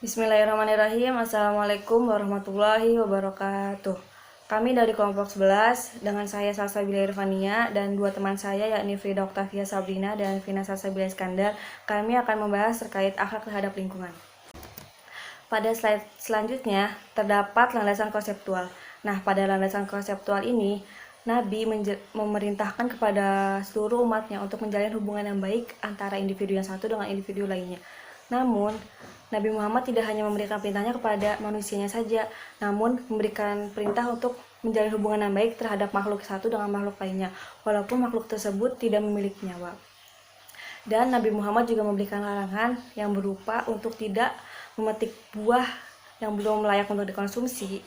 Bismillahirrahmanirrahim. Assalamualaikum warahmatullahi wabarakatuh. Kami dari kelompok 11 dengan saya Salsabila Irfania dan dua teman saya yakni Frida Oktavia Sabrina dan Vina Salsabila Iskandar. Kami akan membahas terkait akhlak terhadap lingkungan. Pada slide selanjutnya terdapat landasan konseptual. Nah, pada landasan konseptual ini Nabi memerintahkan kepada seluruh umatnya untuk menjalin hubungan yang baik antara individu yang satu dengan individu lainnya. Namun, Nabi Muhammad tidak hanya memberikan perintahnya kepada manusianya saja, namun memberikan perintah untuk menjalin hubungan yang baik terhadap makhluk satu dengan makhluk lainnya, walaupun makhluk tersebut tidak memiliki nyawa. Dan Nabi Muhammad juga memberikan larangan yang berupa untuk tidak memetik buah yang belum layak untuk dikonsumsi,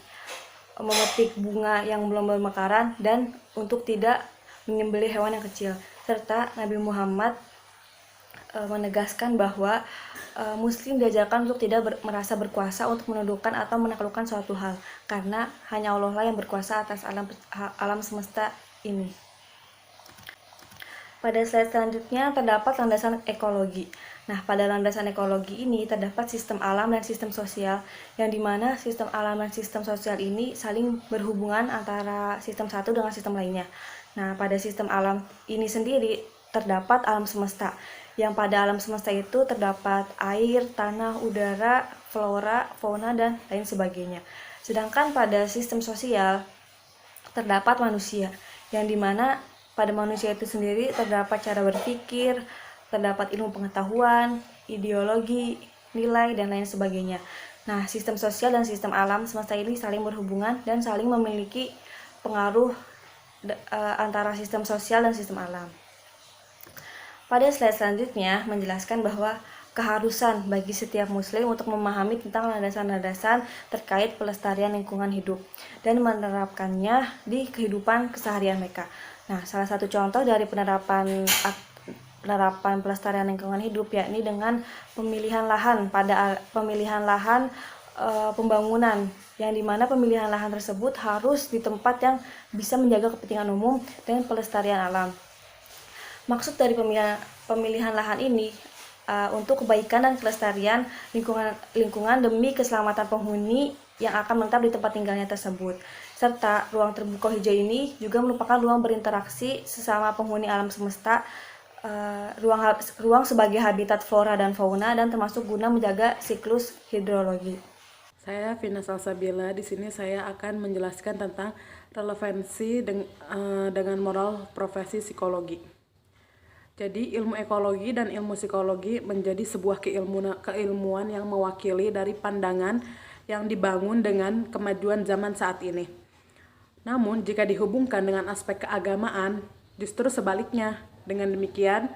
memetik bunga yang belum bermekaran, dan untuk tidak menyembelih hewan yang kecil. Serta Nabi Muhammad menegaskan bahwa Muslim diajarkan untuk tidak merasa berkuasa untuk menundukkan atau menaklukkan suatu hal, karena hanya Allah lah yang berkuasa atas alam semesta ini. Pada slide selanjutnya terdapat landasan ekologi. Nah, pada landasan ekologi ini terdapat sistem alam dan sistem sosial, yang dimana sistem alam dan sistem sosial ini saling berhubungan antara sistem satu dengan sistem lainnya. Nah, pada sistem alam ini sendiri terdapat alam semesta, yang pada alam semesta itu terdapat air, tanah, udara, flora, fauna, dan lain sebagainya. Sedangkan pada sistem sosial terdapat manusia, yang dimana pada manusia itu sendiri terdapat cara berpikir, terdapat ilmu pengetahuan, ideologi, nilai, dan lain sebagainya. Nah, sistem sosial dan sistem alam semesta ini saling berhubungan dan saling memiliki pengaruh antara sistem sosial dan sistem alam. Pada slide selanjutnya menjelaskan bahwa keharusan bagi setiap muslim untuk memahami tentang landasan-landasan terkait pelestarian lingkungan hidup dan menerapkannya di kehidupan keseharian mereka. Nah, salah satu contoh dari penerapan pelestarian lingkungan hidup yakni dengan pemilihan lahan pembangunan, yang dimana pemilihan lahan tersebut harus di tempat yang bisa menjaga kepentingan umum dan pelestarian alam. Maksud dari pemilihan lahan ini untuk kebaikan dan kelestarian lingkungan demi keselamatan penghuni yang akan menetap di tempat tinggalnya tersebut. Serta ruang terbuka hijau ini juga merupakan ruang berinteraksi sesama penghuni alam semesta, ruang sebagai habitat flora dan fauna, dan termasuk guna menjaga siklus hidrologi. Saya Vina Salsabila. Di sini saya akan menjelaskan tentang relevansi dengan moral profesi psikologi. Jadi ilmu ekologi dan ilmu psikologi menjadi sebuah keilmuan yang mewakili dari pandangan yang dibangun dengan kemajuan zaman saat ini. Namun jika dihubungkan dengan aspek keagamaan, justru sebaliknya. Dengan demikian,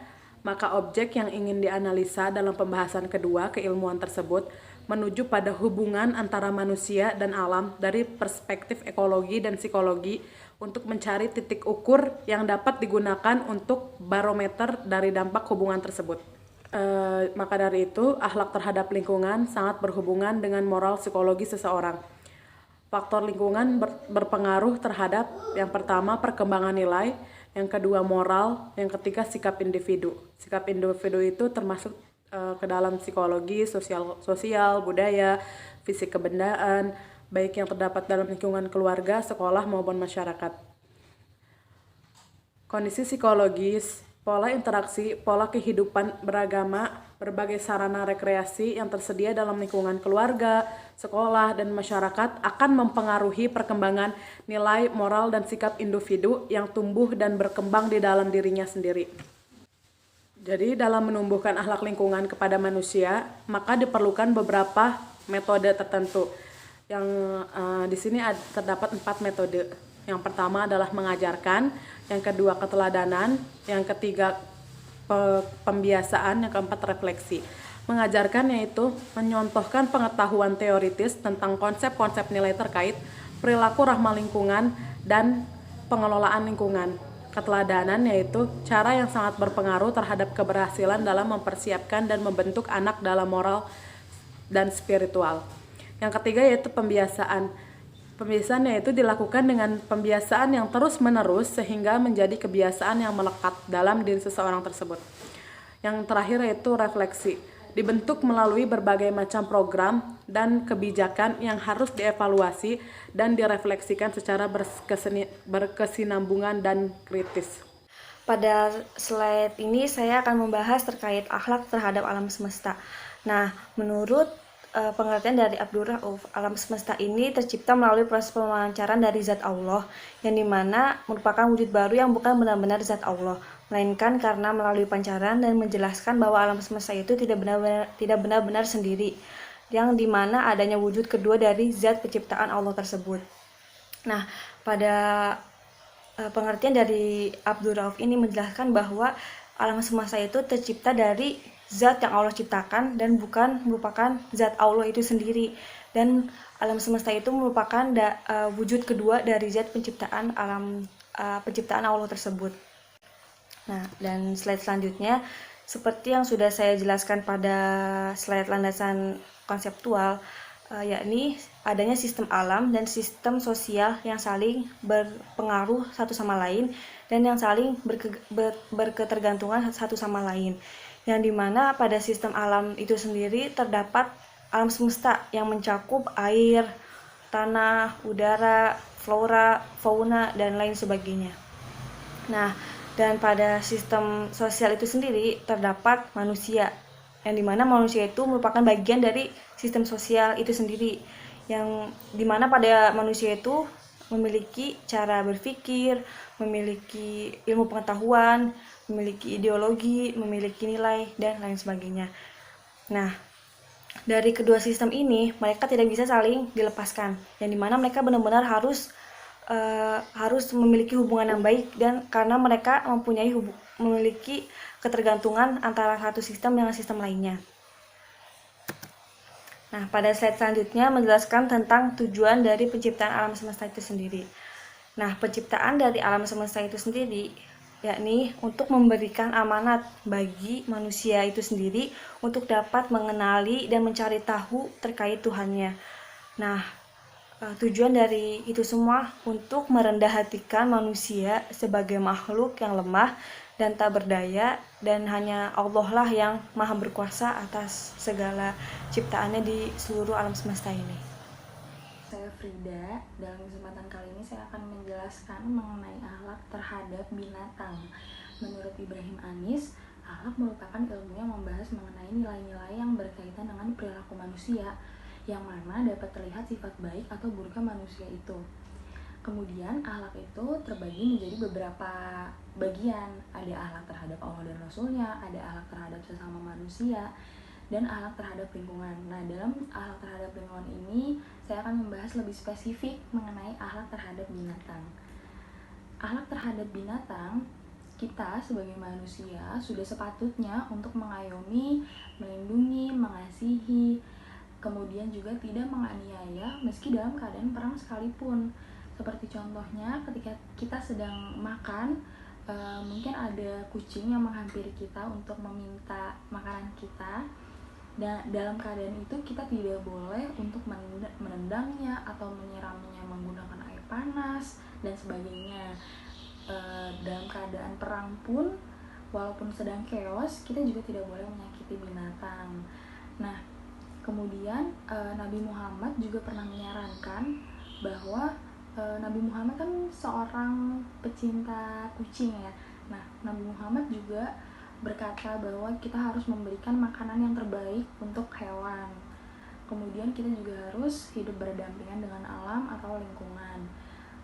maka objek yang ingin dianalisa dalam pembahasan kedua keilmuan tersebut menuju pada hubungan antara manusia dan alam dari perspektif ekologi dan psikologi untuk mencari titik ukur yang dapat digunakan untuk barometer dari dampak hubungan tersebut. Maka dari itu, akhlak terhadap lingkungan sangat berhubungan dengan moral psikologi seseorang. Faktor lingkungan berpengaruh terhadap yang pertama perkembangan nilai, yang kedua moral, yang ketiga sikap individu. Sikap individu itu termasuk ke dalam psikologi, sosial, budaya, fisik kebendaan, baik yang terdapat dalam lingkungan keluarga, sekolah maupun masyarakat. Kondisi psikologis, pola interaksi, pola kehidupan beragama, berbagai sarana rekreasi yang tersedia dalam lingkungan keluarga, sekolah, dan masyarakat akan mempengaruhi perkembangan nilai, moral, dan sikap individu yang tumbuh dan berkembang di dalam dirinya sendiri. Jadi dalam menumbuhkan akhlak lingkungan kepada manusia, maka diperlukan beberapa metode tertentu. Yang di sini terdapat 4 metode. Yang pertama adalah mengajarkan, yang kedua keteladanan, yang ketiga pembiasaan, yang keempat refleksi. Mengajarkan yaitu menyontohkan pengetahuan teoritis tentang konsep-konsep nilai terkait perilaku ramah lingkungan dan pengelolaan lingkungan. Keteladanan yaitu cara yang sangat berpengaruh terhadap keberhasilan dalam mempersiapkan dan membentuk anak dalam moral dan spiritual. Yang ketiga yaitu pembiasaan. Pembiasaan yaitu dilakukan dengan pembiasaan yang terus-menerus sehingga menjadi kebiasaan yang melekat dalam diri seseorang tersebut. Yang terakhir yaitu refleksi. dibentuk melalui berbagai macam program dan kebijakan yang harus dievaluasi dan direfleksikan secara berkesinambungan dan kritis. Pada slide ini saya akan membahas terkait akhlak terhadap alam semesta. Nah, menurut pengertian dari Abdur Rauf, alam semesta ini tercipta melalui proses pemancaran dari zat Allah, yang dimana merupakan wujud baru yang bukan benar-benar zat Allah, melainkan karena melalui pancaran dan menjelaskan bahwa alam semesta itu tidak benar-benar sendiri, yang dimana adanya wujud kedua dari zat penciptaan Allah tersebut. Nah, pada pengertian dari Abdur Rauf ini menjelaskan bahwa alam semesta itu tercipta dari zat yang Allah ciptakan dan bukan merupakan zat Allah itu sendiri, dan alam semesta itu merupakan wujud kedua dari zat penciptaan Allah tersebut. Nah, dan slide selanjutnya seperti yang sudah saya jelaskan pada slide landasan konseptual, yakni adanya sistem alam dan sistem sosial yang saling berpengaruh satu sama lain dan yang saling berketergantungan satu sama lain, yang dimana pada sistem alam itu sendiri terdapat alam semesta yang mencakup air, tanah, udara, flora, fauna, dan lain sebagainya. Nah, dan pada sistem sosial itu sendiri terdapat manusia, yang dimana manusia itu merupakan bagian dari sistem sosial itu sendiri, yang dimana pada manusia itu memiliki cara berpikir, memiliki ilmu pengetahuan, memiliki ideologi, memiliki nilai, dan lain sebagainya. Nah, dari kedua sistem ini mereka tidak bisa saling dilepaskan, yang dimana mereka benar-benar harus memiliki hubungan yang baik, dan karena mereka memiliki ketergantungan antara satu sistem dengan sistem lainnya. Nah, pada slide selanjutnya menjelaskan tentang tujuan dari penciptaan alam semesta itu sendiri. Nah, penciptaan dari alam semesta itu sendiri yakni untuk memberikan amanat bagi manusia itu sendiri untuk dapat mengenali dan mencari tahu terkait Tuhannya. Nah, tujuan dari itu semua untuk merendah hatikan manusia sebagai makhluk yang lemah dan tak berdaya, dan hanya Allah lah yang maha berkuasa atas segala ciptaannya di seluruh alam semesta ini. Saya Frida. Dalam kesempatan kali ini saya akan menjelaskan mengenai akhlak terhadap binatang. Menurut Ibrahim Anis, akhlak merupakan ilmu yang membahas mengenai nilai-nilai yang berkaitan dengan perilaku manusia, yang mana dapat terlihat sifat baik atau buruknya manusia itu. Kemudian akhlak itu terbagi menjadi beberapa bagian. Ada akhlak terhadap Allah dan Rasulnya, ada akhlak terhadap sesama manusia, dan akhlak terhadap lingkungan. Nah, dalam akhlak terhadap lingkungan ini saya akan membahas lebih spesifik mengenai akhlak terhadap binatang. Akhlak terhadap binatang, kita sebagai manusia sudah sepatutnya untuk mengayomi, melindungi, mengasihi, kemudian juga tidak menganiaya meski dalam keadaan perang sekalipun. Seperti contohnya ketika kita sedang makan, mungkin ada kucing yang menghampiri kita untuk meminta makanan kita, dan dalam keadaan itu kita tidak boleh untuk menendangnya atau menyiramnya menggunakan air panas dan sebagainya. Dalam keadaan perang pun, walaupun sedang chaos, kita juga tidak boleh menyakiti binatang. Nah, kemudian Nabi Muhammad juga pernah menyarankan bahwa Nabi Muhammad kan seorang pecinta kucing ya. Nah, Nabi Muhammad juga berkata bahwa kita harus memberikan makanan yang terbaik untuk hewan. Kemudian kita juga harus hidup berdampingan dengan alam atau lingkungan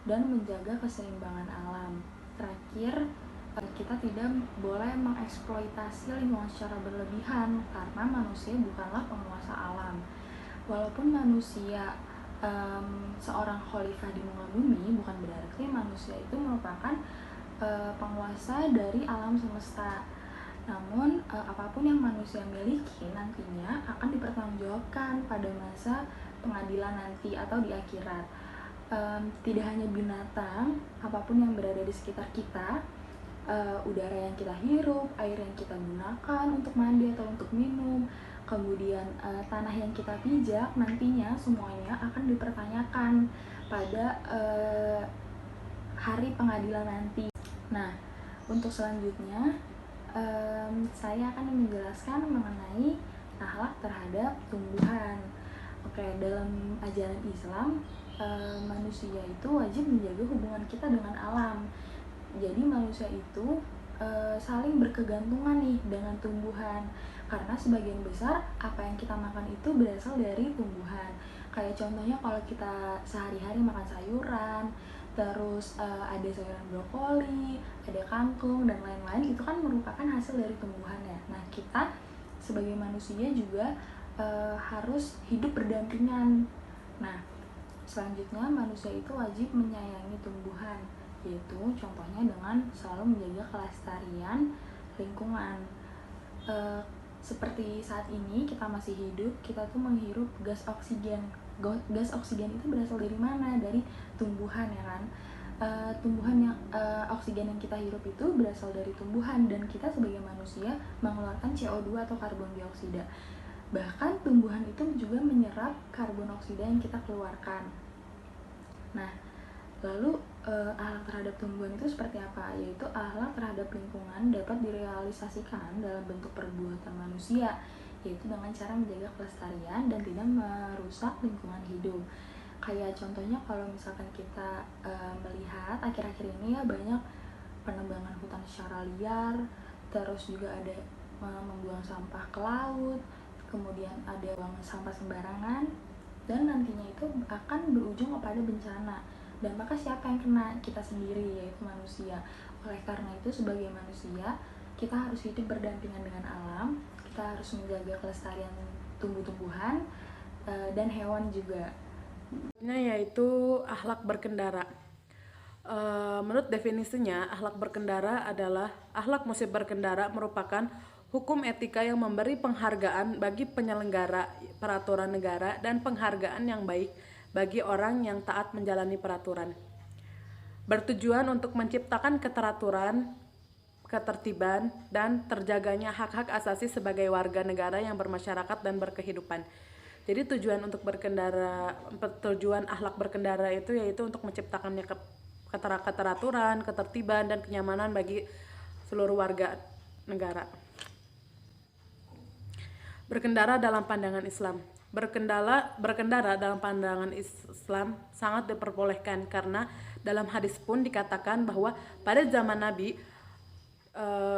dan menjaga keseimbangan alam. Terakhir, kita tidak boleh mengeksploitasi lingkungan secara berlebihan karena manusia bukanlah penguasa alam. Walaupun manusia seorang khalifah di muka bumi, bukan berarti manusia itu merupakan penguasa dari alam semesta. Namun apapun yang manusia miliki nantinya akan dipertanggungjawabkan pada masa pengadilan nanti atau di akhirat. Tidak hanya binatang, apapun yang berada di sekitar kita, udara yang kita hirup, air yang kita gunakan untuk mandi atau untuk minum, kemudian tanah yang kita pijak, nantinya semuanya akan dipertanyakan pada hari pengadilan nanti. Nah, untuk selanjutnya saya akan menjelaskan mengenai akhlak terhadap tumbuhan. Oke, dalam ajaran Islam, manusia itu wajib menjaga hubungan kita dengan alam. Jadi manusia itu saling berkegantungan nih dengan tumbuhan, karena sebagian besar apa yang kita makan itu berasal dari tumbuhan. Kayak contohnya kalau kita sehari-hari makan sayuran, terus ada sayuran brokoli, ada kangkung dan lain-lain, itu kan merupakan hasil dari tumbuhan ya. Nah, kita sebagai manusia juga harus hidup berdampingan. Nah, selanjutnya manusia itu wajib menyayangi tumbuhan, yaitu contohnya dengan selalu menjaga kelestarian lingkungan. Seperti saat ini kita masih hidup, kita tuh menghirup gas oksigen. Gas oksigen itu berasal dari mana? Dari tumbuhan, ya kan? Tumbuhan yang oksigen yang kita hirup itu berasal dari tumbuhan, dan kita sebagai manusia mengeluarkan CO2 atau karbon dioksida. Bahkan tumbuhan itu juga menyerap karbon dioksida yang kita keluarkan. Nah, lalu akhlak terhadap tumbuhan itu seperti apa? Yaitu akhlak terhadap lingkungan dapat direalisasikan dalam bentuk perbuatan manusia, yaitu dengan cara menjaga kelestarian dan tidak merusak lingkungan hidup. Kayak contohnya kalau misalkan kita melihat akhir-akhir ini ya banyak penebangan hutan secara liar, terus juga ada membuang sampah ke laut, kemudian ada buang sampah sembarangan, dan nantinya itu akan berujung kepada bencana. Dan maka siapa yang kena? Kita sendiri, yaitu manusia. Oleh karena itu sebagai manusia kita harus hidup berdampingan dengan alam, kita harus menjaga kelestarian tumbuh-tumbuhan dan hewan juga. Yaitu akhlak berkendara. Menurut definisinya, akhlak berkendara adalah akhlak musib berkendara merupakan hukum etika yang memberi penghargaan bagi penyelenggara peraturan negara dan penghargaan yang baik bagi orang yang taat menjalani peraturan. Bertujuan untuk menciptakan keteraturan, ketertiban, dan terjaganya hak-hak asasi sebagai warga negara yang bermasyarakat dan berkehidupan. Jadi tujuan akhlak berkendara itu yaitu untuk menciptakannya keteraturan, ketertiban, dan kenyamanan bagi seluruh warga negara. Berkendara dalam pandangan Islam. Berkendara dalam pandangan Islam sangat diperbolehkan karena dalam hadis pun dikatakan bahwa pada zaman Nabi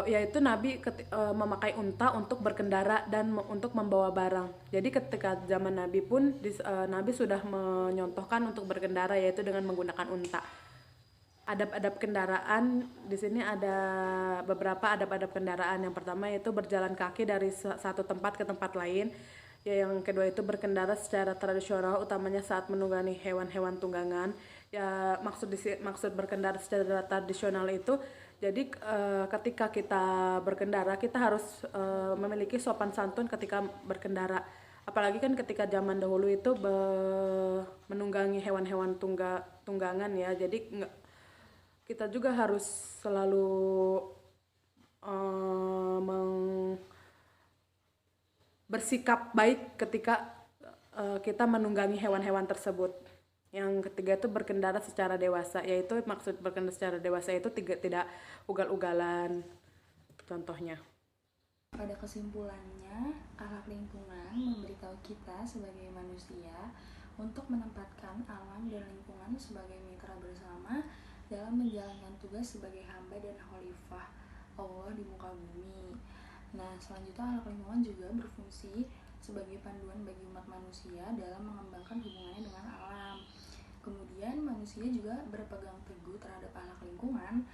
yaitu Nabi memakai unta untuk berkendara dan untuk membawa barang. Jadi ketika zaman Nabi pun Nabi sudah menyontohkan untuk berkendara yaitu dengan menggunakan unta. Adab-adab kendaraan di sini ada beberapa adab-adab kendaraan. Yang pertama yaitu berjalan kaki dari satu tempat ke tempat lain. Ya, yang kedua itu berkendara secara tradisional, utamanya saat menunggangi hewan-hewan tunggangan. Ya, maksud berkendara secara tradisional itu jadi ketika kita berkendara kita harus memiliki sopan santun ketika berkendara. Apalagi kan ketika zaman dahulu itu menunggangi hewan-hewan tunggangan ya. Jadi kita juga harus selalu bersikap baik ketika kita menunggangi hewan-hewan tersebut. Yang ketiga itu berkendara secara dewasa, yaitu maksud berkendara secara dewasa itu tidak ugal-ugalan contohnya. Pada kesimpulannya, akhlak lingkungan memberitahu kita sebagai manusia untuk menempatkan alam dan lingkungan sebagai mitra bersama dalam menjalankan tugas sebagai hamba dan khalifah Allah di muka bumi. Nah, selanjutnya akhlak lingkungan juga berfungsi sebagai panduan bagi umat manusia dalam mengembangkan hubungannya dengan alam. Kemudian manusia juga berpegang teguh terhadap akhlak lingkungan,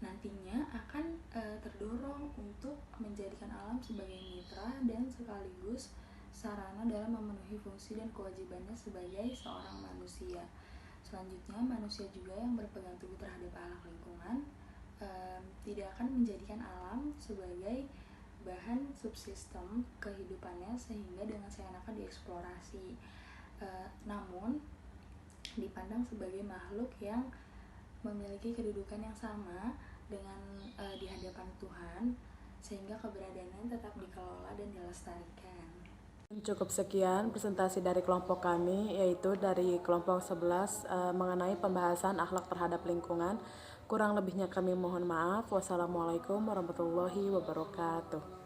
nantinya akan terdorong untuk menjadikan alam sebagai mitra dan sekaligus sarana dalam memenuhi fungsi dan kewajibannya sebagai seorang manusia. Selanjutnya, manusia juga yang berpegang teguh terhadap akhlak lingkungan tidak akan menjadikan alam sebagai bahan subsistem kehidupannya sehingga dengan seenaknya dieksplorasi, namun dipandang sebagai makhluk yang memiliki kedudukan yang sama dengan di hadapan Tuhan, sehingga keberadaannya tetap dikelola dan dilestarikan. Cukup sekian presentasi dari kelompok kami, yaitu dari kelompok 11 mengenai pembahasan akhlak terhadap lingkungan. Kurang lebihnya kami mohon maaf. Wassalamualaikum warahmatullahi wabarakatuh.